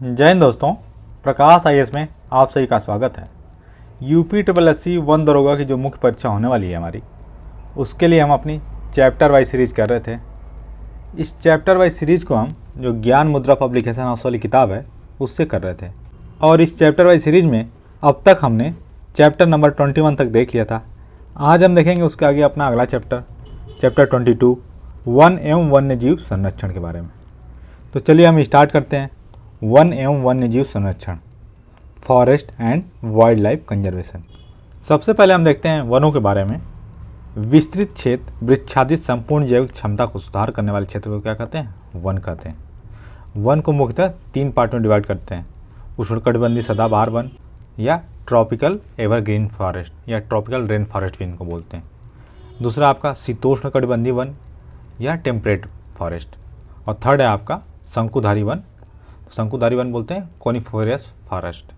जय हिंद दोस्तों, प्रकाश आईएएस में आप सभी का स्वागत है। यूपी ट्रिपल एससी वन दरोगा की जो मुख्य परीक्षा होने वाली है हमारी, उसके लिए हम अपनी चैप्टर वाइज सीरीज कर रहे थे। इस चैप्टर वाइज सीरीज़ को हम जो ज्ञान मुद्रा पब्लिकेशन हाउस वाली किताब है उससे कर रहे थे। और इस चैप्टर वाइज सीरीज में अब तक हमने चैप्टर नंबर 21 तक देख लिया था। आज हम देखेंगे उसके आगे अपना अगला चैप्टर 22 वन एवं वन्य जीव संरक्षण के बारे में। तो चलिए हम स्टार्ट करते हैं। वन एवं वन्य जीव संरक्षण, forest and wild life conservation. सबसे पहले हम देखते हैं वनों के बारे में। विस्तृत क्षेत्र वृक्षादित संपूर्ण जैविक क्षमता को सुधार करने वाले क्षेत्र को क्या कहते हैं? वन कहते हैं। वन को मुख्यतः 3 पार्ट में डिवाइड करते हैं। उष्णकटिबंधीय सदाबहार वन या ट्रॉपिकल एवरग्रीन फॉरेस्ट या ट्रॉपिकल रेन फॉरेस्ट भी इनको बोलते हैं। दूसरा आपका शीतोष्णकटिबंधीय वन या टेम्परेट फॉरेस्ट। और थर्ड है आपका शंकुधारी वन। शंकुधारी वन बोलते हैं कोनिफेरस फॉरेस्ट।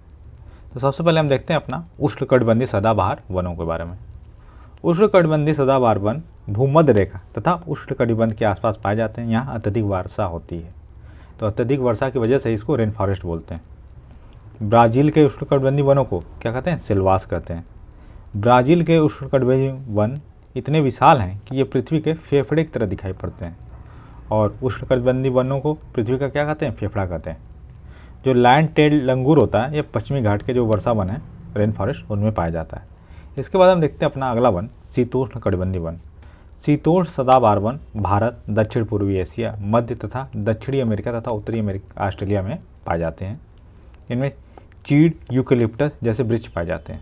तो सबसे पहले हम देखते हैं अपना उष्णकटिबंधीय सदाबहार वनों के बारे में। उष्णकटिबंधीय सदाबहार वन भूमध्य रेखा तथा उष्णकटिबंध के आसपास पाए जाते हैं। यहाँ अत्यधिक वर्षा होती है, तो अत्यधिक वर्षा की वजह से इसको रेन फॉरेस्ट बोलते हैं। ब्राज़ील के उष्णकटिबंधीय वनों को क्या कहते हैं? सिल्वास कहते हैं। ब्राज़ील के उष्णकटिबंधीय वन इतने विशाल हैं कि ये पृथ्वी के फेफड़े की तरह दिखाई पड़ते हैं। और उष्णकटिबंधीय वनों को पृथ्वी का क्या कहते हैं? फेफड़ा कहते हैं। जो लैंड टेल लंगूर होता है, ये पश्चिमी घाट के जो वर्षा वन है रेन फॉरेस्ट, उनमें पाया जाता है। इसके बाद हम देखते हैं अपना अगला वन शीतोष्णकटिबंधीय वन। शीतोष्ण सदाबहार वन भारत, दक्षिण पूर्वी एशिया, मध्य तथा दक्षिणी अमेरिका तथा उत्तरी अमेरिका ऑस्ट्रेलिया में पाए जाते हैं। इनमें चीड़, यूकेलिप्टस जैसे वृक्ष पाए जाते हैं।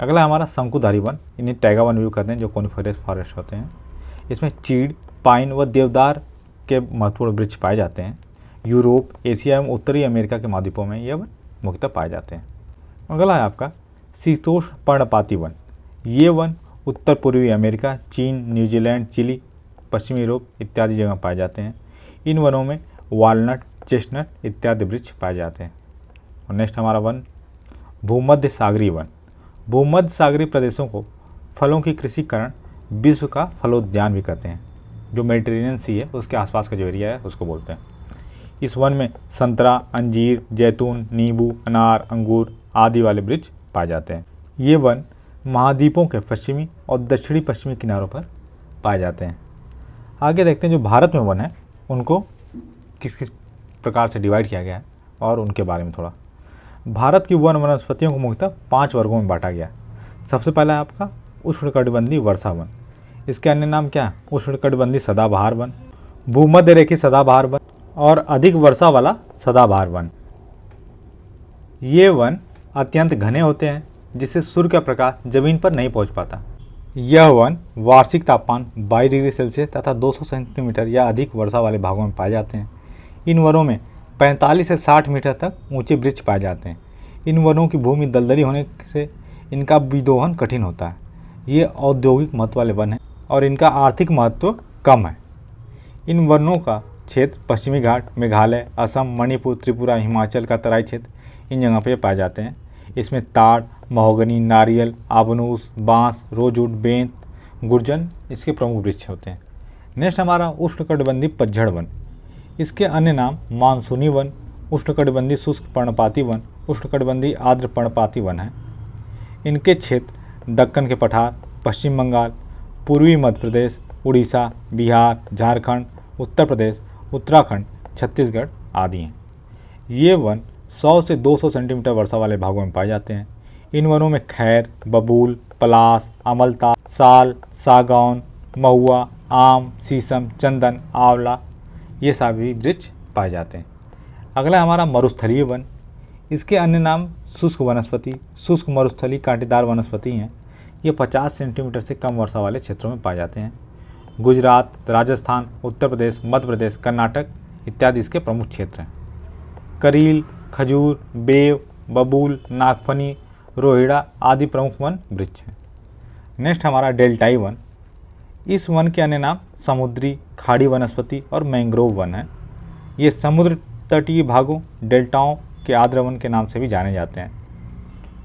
अगला हमारा शंकुधारी वन, इन्हें टैगा वन भी कहते हैं, जो कोनिफेरस फॉरेस्ट होते हैं। इसमें चीड़, पाइन व देवदार के महत्वपूर्ण वृक्ष पाए जाते हैं। यूरोप, एशिया एवं उत्तरी अमेरिका के महाद्वीपों में ये वन मुख्यतः पाए जाते हैं। अगला है आपका शीतोष्ण पर्णपाती वन। ये वन उत्तर पूर्वी अमेरिका, चीन, न्यूजीलैंड, चिली, पश्चिमी यूरोप इत्यादि जगह पाए जाते हैं। इन वनों में वालनट, चेस्टनट इत्यादि वृक्ष पाए जाते हैं। और नेक्स्ट हमारा वन भूमध्य सागरीय वन। भूमध्य सागरीय प्रदेशों को फलों की कृषि कारण विश्व का फलोद्यान भी कहते हैं। जो मेडिटेरेनियन सी है उसके आसपास का जो एरिया है उसको बोलते हैं। इस वन में संतरा, अंजीर, जैतून, नींबू, अनार, अंगूर आदि वाले वृक्ष पाए जाते हैं। ये वन महाद्वीपों के पश्चिमी और दक्षिणी पश्चिमी किनारों पर पाए जाते हैं। आगे देखते हैं जो भारत में वन है उनको किस किस प्रकार से डिवाइड किया गया है और उनके बारे में थोड़ा। भारत की वन वनस्पतियों को मुख्यतः 5 वर्गों में बांटा गया। सबसे पहला है आपका उष्णकटिबंधीय वर्षा वन। इसके अन्य नाम क्या है? उष्णकटिबंधीय सदाबहार वन, भूमध्य रेखीय सदाबहार वन और अधिक वर्षा वाला सदाबहार वन। ये वन अत्यंत घने होते हैं जिससे सूर्य का प्रकाश जमीन पर नहीं पहुंच पाता। यह वन वार्षिक तापमान 22 डिग्री सेल्सियस तथा 200 सेंटीमीटर या अधिक वर्षा वाले भागों में पाए जाते हैं। इन वनों में 45 से 60 मीटर तक ऊंचे वृक्ष पाए जाते हैं। इन वनों की भूमि दलदली होने से इनका विदोहन कठिन होता है। ये औद्योगिक महत्व वाले वन हैं और इनका आर्थिक महत्व कम है। इन वनों का क्षेत्र पश्चिमी घाट, मेघालय, असम, मणिपुर, त्रिपुरा, हिमाचल का तराई क्षेत्र इन जगह पे पाए जाते हैं। इसमें ताड़, महोगनी, नारियल, आबनूस, बांस, रोजवुड, बेंत, गुर्जन इसके प्रमुख वृक्ष होते हैं। नेक्स्ट हमारा उष्णकटिबंधीय पतझड़ वन। इसके अन्य नाम मानसूनी वन, उष्णकटिबंधीय शुष्क पर्णपाती वन, उष्णकटिबंधीय आर्द्र पर्णपाती वन है। इनके क्षेत्र दक्कन के पठार, पश्चिम बंगाल, पूर्वी मध्य प्रदेश, उड़ीसा, बिहार, झारखंड, उत्तर प्रदेश, उत्तराखंड, छत्तीसगढ़ आदि हैं। ये वन 100 से 200 सेंटीमीटर वर्षा वाले भागों में पाए जाते हैं। इन वनों में खैर, बबूल, पलास, अमलता, साल, सागौन, महुआ, आम, शीशम, चंदन, आंवला ये सभी वृक्ष पाए जाते हैं। अगला हमारा मरुस्थलीय वन। इसके अन्य नाम शुष्क वनस्पति, शुष्क मरुस्थलीय कांटेदार वनस्पति हैं। ये 50 सेंटीमीटर से कम वर्षा वाले क्षेत्रों में पाए जाते हैं। गुजरात, राजस्थान, उत्तर प्रदेश, मध्य प्रदेश, कर्नाटक इत्यादि इसके प्रमुख क्षेत्र हैं। करील, खजूर, बेव, बबूल, नागफनी, रोहिड़ा आदि प्रमुख वन वृक्ष हैं। नेक्स्ट हमारा डेल्टाई वन। इस वन के अन्य नाम समुद्री, खाड़ी वनस्पति और मैंग्रोव वन है। ये समुद्र तटीय भागों, डेल्टाओं के आर्द्र वन के नाम से भी जाने जाते हैं।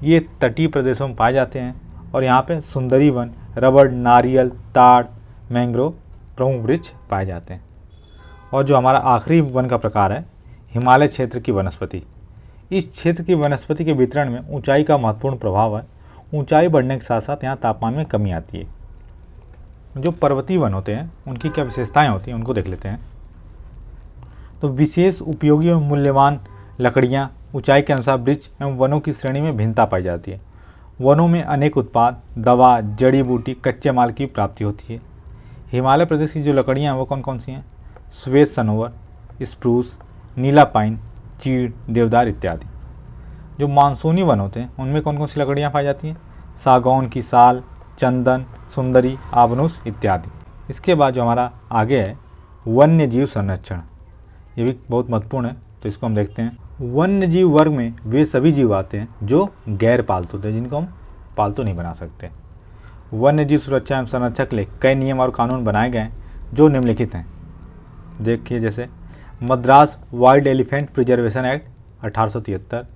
ये तटीय प्रदेशों में पाए जाते हैं और यहाँ पे सुंदरी वन, रबड़, नारियल, ताड़, मैंग्रोव प्रमुख वृक्ष पाए जाते हैं। और जो हमारा आखिरी वन का प्रकार है हिमालय क्षेत्र की वनस्पति। इस क्षेत्र की वनस्पति के वितरण में ऊंचाई का महत्वपूर्ण प्रभाव है। ऊंचाई बढ़ने के साथ साथ यहाँ तापमान में कमी आती है। जो पर्वतीय वन होते हैं उनकी क्या विशेषताएं होती हैं उनको देख लेते हैं। तो विशेष उपयोगी एवं मूल्यवान लकड़ियाँ, ऊंचाई के अनुसार वृक्ष एवं वनों की श्रेणी में भिन्नता पाई जाती है। वनों में अनेक उत्पाद, दवा, जड़ी बूटी, कच्चे माल की प्राप्ति होती है। हिमालय प्रदेश की जो लकड़ियाँ हैं वो कौन कौन सी हैं? श्वेत सनोवर, स्प्रूस, नीला पाइन, चीड़, देवदार इत्यादि। जो मानसूनी वन होते हैं उनमें कौन कौन सी लकड़ियाँ पाई जाती हैं? सागौन की साल, चंदन, सुंदरी, आबनूस इत्यादि। इसके बाद जो हमारा आगे है वन्य जीव संरक्षण, ये भी बहुत महत्वपूर्ण है, तो इसको हम देखते हैं। वन्य जीव वर्ग में वे सभी जीव आते हैं जो गैर पालतू होते हैं, जिनको हम पालतू नहीं बना सकते। वन्य जीव सुरक्षा एवं संरक्षण के लिए कई नियम और कानून बनाए गए हैं जो निम्नलिखित हैं। देखिए, जैसे Madras wild elephant preservation act 1873,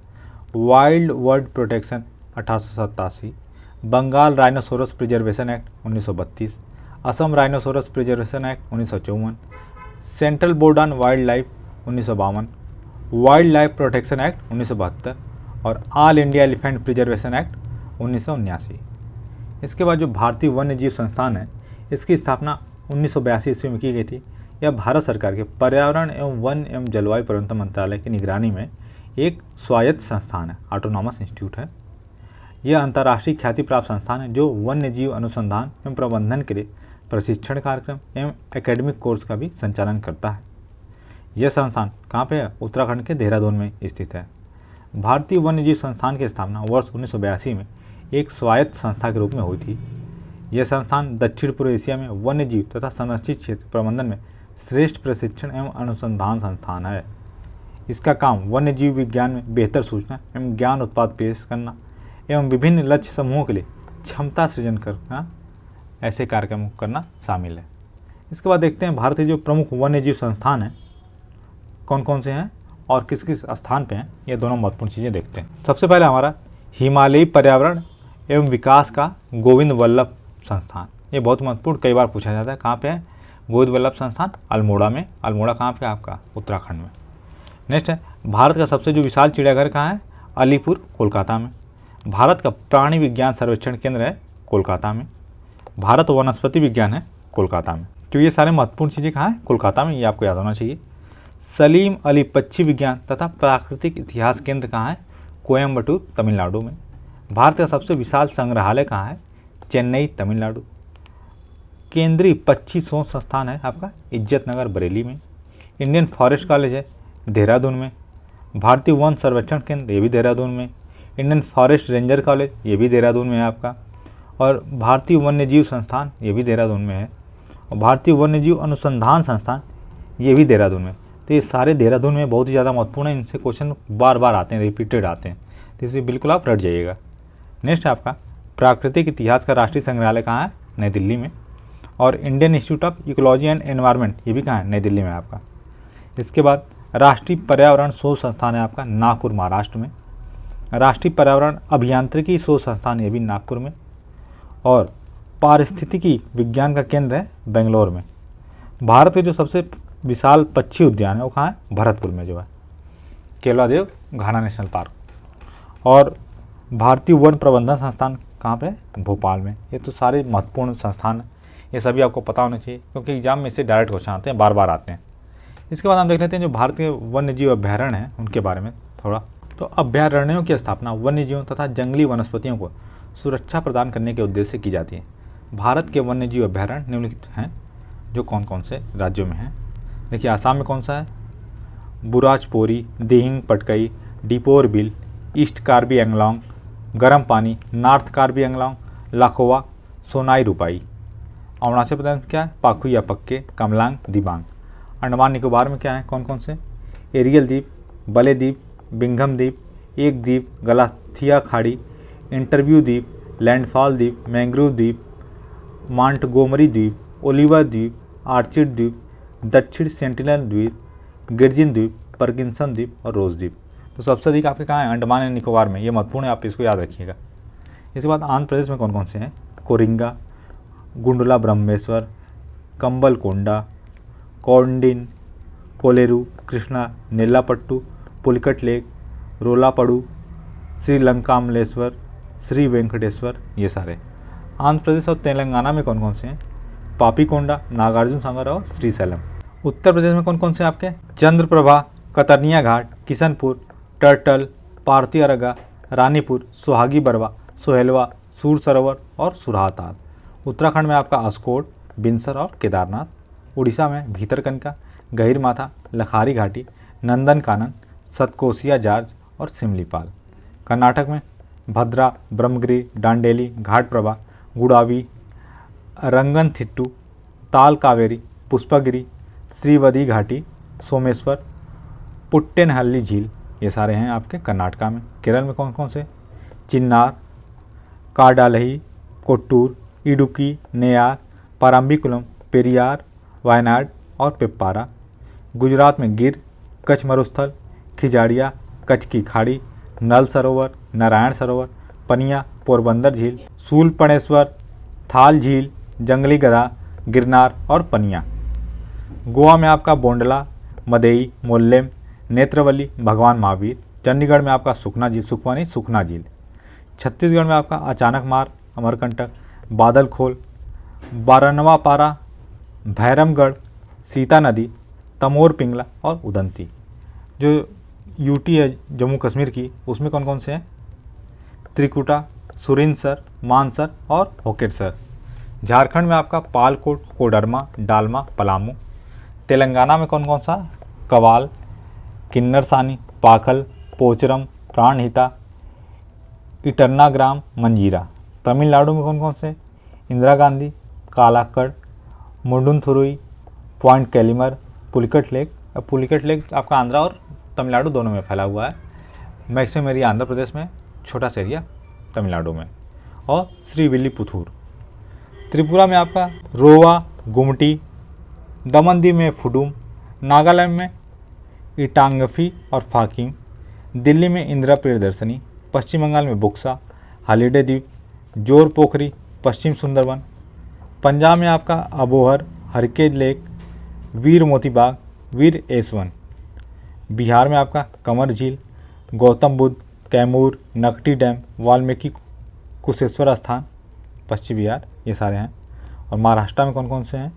wild bird protection 1887, Bengal rhinoceros preservation act 1932, Assam rhinoceros preservation act 1954, central board on wild life 1952, wild life protection act 1972 और all India elephant preservation act 1979। इसके बाद जो भारतीय वन्य जीव संस्थान है, इसकी स्थापना 1982 ईस्वी में की गई थी। यह भारत सरकार के पर्यावरण एवं वन एवं जलवायु परिवर्तन मंत्रालय की निगरानी में एक स्वायत्त संस्थान है, ऑटोनॉमस इंस्टीट्यूट है। यह अंतर्राष्ट्रीय ख्याति प्राप्त संस्थान है जो वन्य जीव अनुसंधान एवं प्रबंधन के लिए प्रशिक्षण कार्यक्रम एवं एकेडमिक कोर्स का भी संचालन करता है। यह संस्थान कहाँ पे है? उत्तराखंड के देहरादून में स्थित है। भारतीय वन्य जीव संस्थान की स्थापना वर्ष 1982 में एक स्वायत्त संस्था के रूप में हुई थी। यह संस्थान दक्षिण पूर्व एशिया में वन्य जीव तथा संरक्षित क्षेत्र प्रबंधन में श्रेष्ठ प्रशिक्षण एवं अनुसंधान संस्थान है। इसका काम वन्य जीव विज्ञान में बेहतर सूचना एवं ज्ञान उत्पाद पेश करना एवं विभिन्न लक्ष्य समूहों के लिए क्षमता सृजन करना, ऐसे कार्यक्रम करना शामिल है। इसके बाद देखते हैं भारत के जो प्रमुख वन्य जीव संस्थान हैं कौन कौन से हैं और किस किस स्थान पे हैं, ये दोनों महत्वपूर्ण चीज़ें देखते हैं। सबसे पहले हमारा हिमालयी पर्यावरण एवं विकास का गोविंद वल्लभ संस्थान, ये बहुत महत्वपूर्ण, कई बार पूछा जाता है। कहाँ पे है? गोविंद वल्लभ संस्थान अल्मोड़ा में। अल्मोड़ा कहाँ पे? आपका उत्तराखंड में। नेक्स्ट है भारत का सबसे जो विशाल चिड़ियाघर कहाँ है? अलीपुर, कोलकाता में। भारत का प्राणी विज्ञान सर्वेक्षण केंद्र है कोलकाता में। भारत वनस्पति विज्ञान है कोलकाता में। तो ये सारे महत्वपूर्ण चीज़ें कहाँ हैं? कोलकाता में, ये आपको याद होना चाहिए। सलीम अली पक्षी विज्ञान तथा प्राकृतिक इतिहास केंद्र कहाँ है? कोयम्बटूर, तमिलनाडु में। भारत का सबसे विशाल संग्रहालय कहाँ है? चेन्नई, तमिलनाडु। केंद्रीय पक्षी शोध संस्थान है आपका इज्जत नगर, बरेली में। इंडियन फॉरेस्ट कॉलेज है देहरादून में। भारतीय वन सर्वेक्षण केंद्र, ये भी देहरादून में। इंडियन फॉरेस्ट रेंजर कॉलेज, ये भी देहरादून में है आपका। और भारतीय वन्य जीव संस्थान, ये भी देहरादून में है। और भारतीय वन्य जीव अनुसंधान संस्थान, ये भी देहरादून में। तो ये सारे देहरादून में बहुत ही ज़्यादा महत्वपूर्ण है, इनसे क्वेश्चन बार बार आते हैं, रिपीटेड आते हैं, तो इसे बिल्कुल आप रट जाइएगा। नेक्स्ट आपका प्राकृतिक इतिहास का राष्ट्रीय संग्रहालय कहाँ है? नई दिल्ली में। और Indian institute of ecology and environment, ये भी कहाँ है? नई दिल्ली में आपका। इसके बाद राष्ट्रीय पर्यावरण शोध संस्थान है आपका नागपुर, महाराष्ट्र में। राष्ट्रीय पर्यावरण अभियांत्रिकी शोध संस्थान, ये भी नागपुर में। और पारिस्थितिकी विज्ञान का केंद्र है बेंगलोर में। भारत के जो सबसे विशाल पक्षी उद्यान है वो कहाँ है? भरतपुर में जो है, केवलादेव घाना नेशनल पार्क। और भारतीय वन प्रबंधन संस्थान कहाँ पे? भोपाल में। ये तो सारे महत्वपूर्ण संस्थान हैं, ये सभी आपको पता होना चाहिए क्योंकि एग्जाम में से डायरेक्ट क्वेश्चन आते हैं, बार बार आते हैं। इसके बाद हम देख लेते हैं जो भारत के वन्य जीव अभ्यारण्य हैं उनके बारे में थोड़ा। तो अभ्यारण्यों की स्थापना वन्य जीवों तथा जंगली वनस्पतियों को सुरक्षा प्रदान करने के उद्देश्य से की जाती है। भारत के वन्य जीव अभ्यारण्य निम्नलिखित हैं, जो कौन कौन से राज्यों में हैं। देखिए, आसाम में कौन सा है? बुराजपोरी, दिहिंग पटकई, डिपोर बिल, ईस्ट कार्बी एंगलोंग, गर्म पानी, नॉर्थ कार्बी एंगलोंग, लाखोवा, सोनाई रुपाई। अरुणाचल प्रदेश में क्या है? पाखु या पक्के, कमलांग, दिबांग। अंडमान निकोबार में क्या है? कौन कौन से? एरियल द्वीप, बले द्वीप, बिंघम द्वीप, एक द्वीप, गलाथिया खाड़ी, इंटरव्यू द्वीप, लैंडफॉल द्वीप, मैंग्रोव द्वीप, मांटगोमरी द्वीप, ओलिवर द्वीप, आर्चिड द्वीप, दक्षिण सेंटिनल द्वीप, गिरजिन द्वीप, पर्किंसन द्वीप और रोज द्वीप। तो सबसे अधिक आपके कहाँ है? अंडमान एंड निकोबार में। ये महत्वपूर्ण है, आप इसको याद रखिएगा। इसके बाद आंध्र प्रदेश में कौन कौन से हैं? कोरिंगा, गुंडला ब्रह्मेश्वर, कंबल कोंडा, कौंडिन, कोलेरू, कृष्णा, नेल्लापट्टू, पुलिकट लेक, रोलापड़ू, श्रीलंकामलेश्वर, श्री वेंकटेश्वर, ये सारे। आंध्र प्रदेश और तेलंगाना में कौन कौन से हैं? पापीकोंडा, नागार्जुन सागर और श्रीशैलम। उत्तर प्रदेश में कौन कौन से आपके? चंद्रप्रभा, कतरनिया घाट, किशनपुर, टर्टल, पार्थियरगा, रानीपुर, सुहागी बरवा, सोहेलवा, सूर सरोवर और सुरहाताल। उत्तराखंड में आपका अस्कोट, बिनसर और केदारनाथ। उड़ीसा में भीतरकनिका, गहिरमाथा, लखारी घाटी, नंदनकानन, सतकोसिया जार्ज और सिमलीपाल। कर्नाटक में भद्रा, ब्रह्मगिरी, डांडेली, घाटप्रभा, गुड़ावी, रंगनथिट्टू, ताल कावेरी, पुष्पगिरी, श्रीवदी घाटी, सोमेश्वर, पुट्टेनहल्ली झील, ये सारे हैं आपके कर्नाटका में। केरल में कौन कौन से? चिन्नार, कार्डालही, कोट्टूर, इडुक्की, नेयार, पाराम्बिकुलम, पेरियार, वायनाड और पिप्पारा। गुजरात में गिर, कच्छ मरुस्थल, खिजाड़िया, कच्छ की खाड़ी, नल सरोवर, नारायण सरोवर, पनिया, पोरबंदर झील, सूलपणेश्वर, थाल झील, जंगली गधा, गिरनार और पनिया। गोवा में आपका बोंडला, मदेई, मोल्लेम, नेत्रवली, भगवान महावीर। चंडीगढ़ में आपका सुखना झील, सुखवानी, सुखना झील। छत्तीसगढ़ में आपका अचानक मार, अमरकंटक, बादलखोल, बारनवापारा, भैरमगढ़, सीता नदी, तमोर पिंगला और उदंती। जो यूटी है जम्मू कश्मीर की, उसमें कौन कौन से हैं? त्रिकुटा, सुरिनसर, मानसर और होकेटसर। झारखंड में आपका पालकोट, कोडरमा, डालमा, पलामू। तेलंगाना में कौन कौन सा? कवाल, किन्नरसानी, पाखल, पोचरम, प्राणहिता, इटन्नाग्राम, मंजीरा। तमिलनाडु में कौन कौन से? Indira Gandhi, Kalakad, Mundanthurai, point Calimere, Pulicat lake. अब पुलिकट लेक आपका आंध्रा और तमिलनाडु दोनों में फैला हुआ है। मैक्सिमम एरिया आंध्र प्रदेश में, छोटा सा एरिया तमिलनाडु में। और श्रीविल्लीपुथूर। त्रिपुरा में आपका रोवा, गुमटी, दमनदीव में फुडुम, नागालैंड में इटांगफी और फाकिम, दिल्ली में इंदिरा प्रियदर्शनी, पश्चिम बंगाल में बुक्सा, हॉलीडे द्वीप, जोर पोखरी, पश्चिम सुंदरवन। पंजाब में आपका अबोहर, हरकेज लेक, वीर मोती बाग, वीर एसवन। बिहार में आपका कंवर झील, गौतम बुद्ध, कैमूर, नकटी डैम, वाल्मीकि कुशेश्वर स्थान, पश्चिम बिहार, ये सारे हैं। और महाराष्ट्र में कौन कौन से हैं?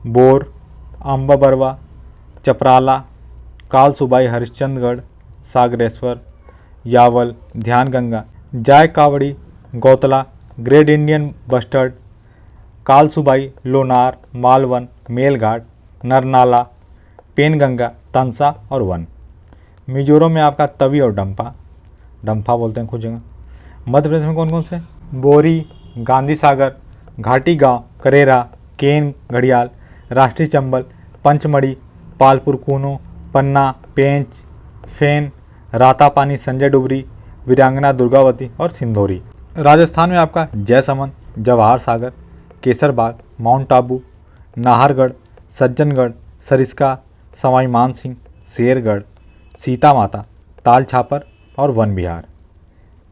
Bor, Ambabarwa, Chaprala, Kalsubai, Harishchandragad, Sagareshwar, Yawal, Dnyanganga, Jayakwadi, Gautala, great Indian bustard, Kalsubai, Lonar, Malvan, Melghat, Narnala, Painganga, Tansa और वन। मिजोरम में आपका तवी और डंपा बोलते हैं कुछ जगह। मध्य प्रदेश में कौन कौन से? बोरी, गांधी सागर, घाटी गांव, करेरा, केन घड़ियाल, राष्ट्रीय चंबल, पंचमढ़ी, पालपुर कूनो, पन्ना, पेंच, फेन, रातापानी, संजय डुबरी, वीरांगना दुर्गावती और सिंधोरी। राजस्थान में आपका जयसमंद, जवाहर सागर, केसरबाग, माउंट आबू, नाहरगढ़, सज्जनगढ़, सरिस्का, सवाई मानसिंह, शेरगढ़, सीता माता, ताल छापर और वन विहार।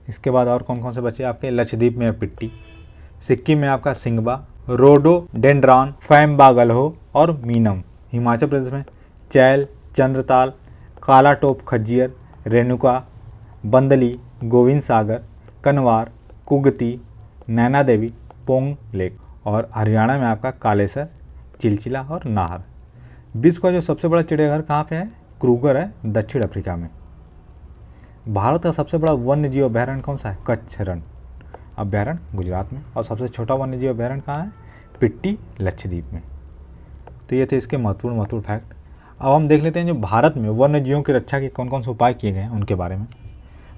इसके बाद और कौन कौन से बचे आपके? लक्षद्वीप में पिट्टी, सिक्किम में आपका सिंगबा, रोडोडेंड्रॉन, फैमबागलहो और मीनम। हिमाचल प्रदेश में चैल, चंद्रताल, काला टोप खज्जियर, रेणुका, बंदली, गोविंद सागर, कनवार, कुगती, नैना देवी, पोंग लेक। और हरियाणा में आपका कालेसर, चिलचिला और नाहर। विश्व का जो सबसे बड़ा चिड़ियाघर कहाँ पे है? क्रूगर है, दक्षिण अफ्रीका में। भारत का सबसे बड़ा वन्य जीव अभयारण्य कौन सा है? कच्छ रण अभयारण्य, गुजरात में। और सबसे छोटा वन्य जीव अभयारण्य कहाँ है? पिट्टी, लक्षद्वीप में। तो ये थे इसके महत्वपूर्ण फैक्ट। अब हम देख लेते हैं जो भारत में वन्य जीवों की रक्षा के कौन कौन से उपाय किए गए हैं उनके बारे में।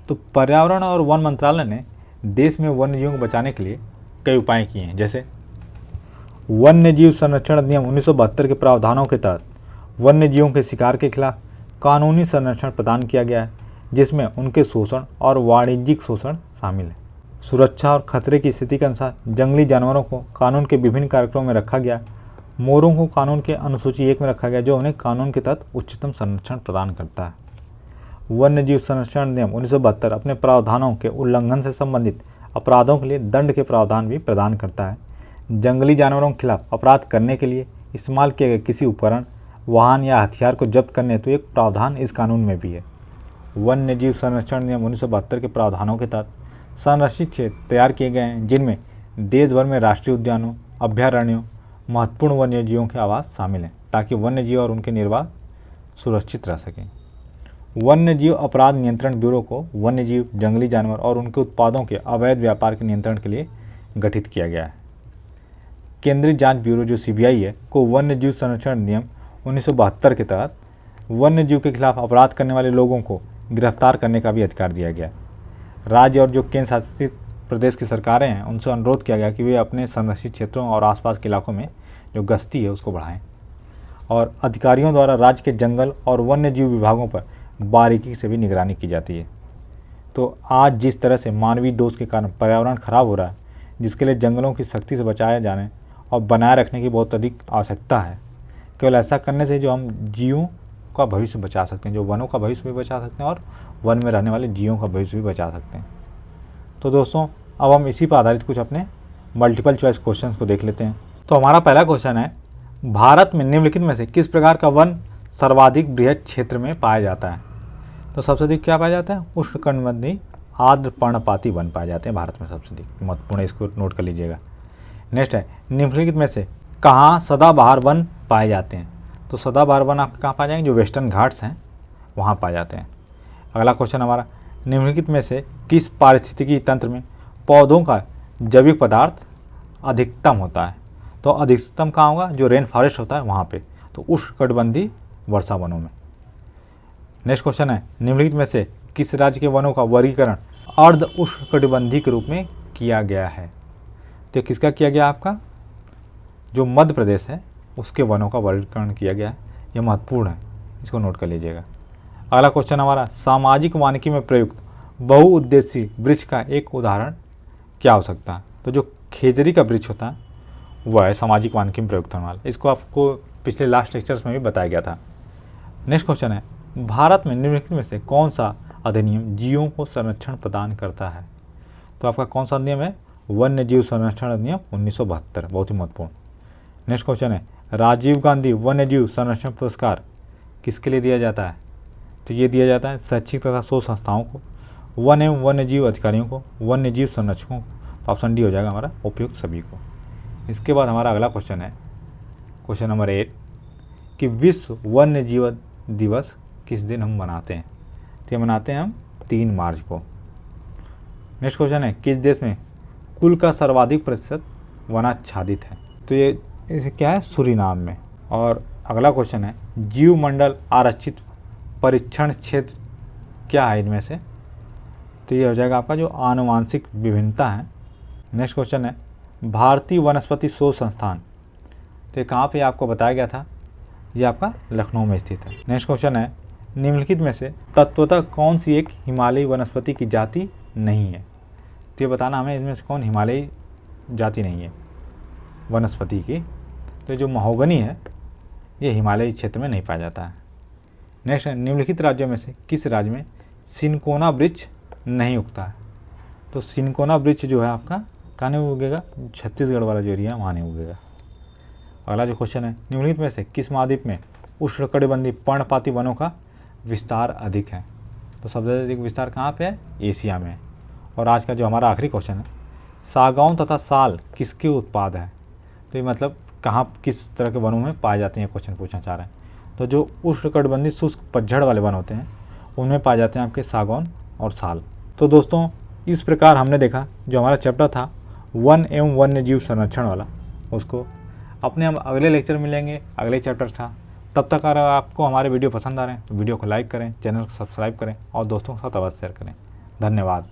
तो पर्यावरण और वन मंत्रालय ने देश में वन्य जीवों को बचाने के लिए कई उपाय किए हैं। जैसे वन्य जीव संरक्षण अधिनियम 1972 के प्रावधानों के तहत वन्य जीवों के शिकार के खिलाफ कानूनी संरक्षण प्रदान किया गया है, जिसमें उनके शोषण और वाणिज्यिक शोषण शामिल है। सुरक्षा और खतरे की स्थिति के अनुसार जंगली जानवरों को कानून के विभिन्न कार्यक्रमों में रखा गया। मोरों को कानून के अनुसूची 1 में रखा गया, जो उन्हें कानून के तहत उच्चतम संरक्षण प्रदान करता है। वन्य जीव संरक्षण अधिनियम 1972 अपने प्रावधानों के उल्लंघन से संबंधित अपराधों के लिए दंड के प्रावधान भी प्रदान करता है। जंगली जानवरों के खिलाफ अपराध करने के लिए इस्तेमाल किए गए किसी उपकरण, वाहन या हथियार को जब्त करने हेतु एक प्रावधान इस कानून में भी है। वन्य जीव संरक्षण नियम 1972 के प्रावधानों के तहत संरक्षित क्षेत्र तैयार किए गए हैं, जिनमें देश भर में राष्ट्रीय उद्यानों, अभयारण्यों, महत्वपूर्ण वन्य जीवों के आवास शामिल हैं, ताकि वन्य जीव और उनके निर्वाह सुरक्षित रह सकें। वन्य जीव अपराध नियंत्रण ब्यूरो को वन्य जीव, जंगली जानवर और उनके उत्पादों के अवैध व्यापार के नियंत्रण के लिए गठित किया गया है। केंद्रीय जांच ब्यूरो जो CBI है को वन्य जीव संरक्षण नियम 1972 के तहत वन्य जीव के खिलाफ अपराध करने वाले लोगों को गिरफ्तार करने का भी अधिकार दिया गया। राज्य और जो केंद्र शासित प्रदेश की सरकारें हैं उनसे अनुरोध किया गया कि वे अपने संरक्षित क्षेत्रों और आसपास के इलाकों में जो गश्ती है उसको बढ़ाएं और अधिकारियों द्वारा राज्य के जंगल और वन्य जीव विभागों पर बारीकी से भी निगरानी की जाती है। तो आज जिस तरह से मानवीय दोष के कारण पर्यावरण खराब हो रहा है, जिसके लिए जंगलों की सख्ती से बचाए जाने और बनाए रखने की बहुत अधिक आवश्यकता है। केवल ऐसा करने से जो हम जीवों का भविष्य बचा सकते हैं, जो वनों का भविष्य भी बचा सकते हैं और वन में रहने वाले जीवों का भविष्य भी बचा सकते हैं। तो दोस्तों, अब हम इसी पर आधारित कुछ अपने मल्टीपल चॉइस क्वेश्चंस को देख लेते हैं। तो हमारा पहला क्वेश्चन है, भारत में निम्नलिखित में से किस प्रकार का वन सर्वाधिक बृहद क्षेत्र में पाया जाता है? तो सबसे अधिक क्या पाया जाता है? उष्णकटिबंधीय आर्द्र पर्णपाती वन पाए जाते हैं भारत में सबसे अधिक। महत्वपूर्ण, इसको नोट कर लीजिएगा। नेक्स्ट है, निम्नलिखित में से कहाँ सदाबहार वन पाए जाते हैं? तो सदाबहार वन आपके कहाँ पाए जाएंगे? जो वेस्टर्न घाट्स हैं वहाँ पाए जाते हैं। अगला क्वेश्चन हमारा, निम्नलिखित में से किस पारिस्थितिकी तंत्र में पौधों का जैविक पदार्थ अधिकतम होता है? तो अधिकतम कहाँ होगा? जो रेन फॉरेस्ट होता है वहाँ पे, तो उष्णकटिबंधीय वर्षा वनों में। नेक्स्ट क्वेश्चन है, निम्नलिखित में से किस राज्य के वनों का वर्गीकरण अर्ध उष्णकटिबंधीय के रूप में किया गया है? तो किसका किया गया? आपका जो मध्य प्रदेश है उसके वनों का वर्गीकरण किया गया है। यह महत्वपूर्ण है, इसको नोट कर लीजिएगा। अगला क्वेश्चन हमारा, सामाजिक वानिकी में प्रयुक्त बहुउद्देशीय वृक्ष का एक उदाहरण क्या हो सकता है? तो जो खेजड़ी का वृक्ष होता है वह है सामाजिक वानिकी में प्रयुक्त होने वाला। इसको आपको पिछले लास्ट लेक्चर्स में भी बताया गया था। नेक्स्ट क्वेश्चन है, भारत में निम्नलिखित में से कौन सा अधिनियम जीवों को संरक्षण प्रदान करता है? तो आपका कौन सा अधिनियम है? वन्य जीव संरक्षण अधिनियम 1972, बहुत ही महत्वपूर्ण। नेक्स्ट क्वेश्चन है, राजीव गांधी वन्य जीव संरक्षण पुरस्कार किसके लिए दिया जाता है? तो ये दिया जाता है शैक्षिक तथा शोध संस्थाओं को, वन एवं वन्य जीव अधिकारियों को, वन्य जीव संरक्षकों को। तो ऑप्शन डी हो जाएगा हमारा, उपयुक्त सभी को। इसके बाद हमारा अगला क्वेश्चन है, क्वेश्चन नंबर 8, कि विश्व वन्य जीव दिवस किस दिन हम मनाते हैं? तो ये मनाते हैं हम 3 मार्च को। नेक्स्ट क्वेश्चन है, किस देश में कुल का सर्वाधिक प्रतिशत वनाच्छादित है? तो ये इसे क्या है? सूरीनाम में। और अगला क्वेश्चन है, जीवमंडल आरक्षित परीक्षण क्षेत्र क्या है इनमें से? तो ये हो जाएगा आपका जो आनुवांशिक विभिन्नता है। नेक्स्ट क्वेश्चन है, भारतीय वनस्पति शोध संस्थान, तो ये कहाँ पे आपको बताया गया था? ये आपका लखनऊ में स्थित है। नेक्स्ट क्वेश्चन है, निम्नलिखित में से तत्वतः कौन सी एक हिमालयी वनस्पति की जाति नहीं है? तो ये बताना हमें, इसमें से कौन हिमालयी जाति नहीं है वनस्पति की? तो जो महोगनी है ये हिमालयी क्षेत्र में नहीं पाया जाता है। नेक्स्ट, निम्नलिखित राज्यों में से किस राज्य में सिनकोना वृक्ष नहीं उगता है? तो सिनकोना वृक्ष जो है आपका कहाँ नहीं उगेगा? छत्तीसगढ़ वाला जो एरिया है वहाँ नहीं उगेगा। अगला जो क्वेश्चन है, निम्नलिखित में से किस महाद्वीप में उष्णकटिबंधीय पर्णपाती वनों का विस्तार अधिक है? तो सबसे अधिक विस्तार कहाँ पे है? एशिया में। और आज का जो हमारा आखिरी क्वेश्चन है, सागौन तथा साल किसके उत्पाद है? तो ये मतलब कहाँ किस तरह के वनों में पाए जाते हैं, क्वेश्चन पूछना चाह रहे हैं। तो जो उष्णकटिबंधीय शुष्क पतझड़ वाले वन होते हैं उनमें पाए जाते हैं आपके सागौन और साल। तो दोस्तों, इस प्रकार हमने देखा जो हमारा चैप्टर था वन एवं वन्य जीव संरक्षण वाला, उसको अपने हम अगले लेक्चर में मिलेंगे, अगले चैप्टर था। तब तक अगर आपको हमारे वीडियो पसंद आ रहे हैं तो वीडियो को लाइक करें, चैनल को सब्सक्राइब करें और दोस्तों के साथ अवश्य शेयर करें। धन्यवाद।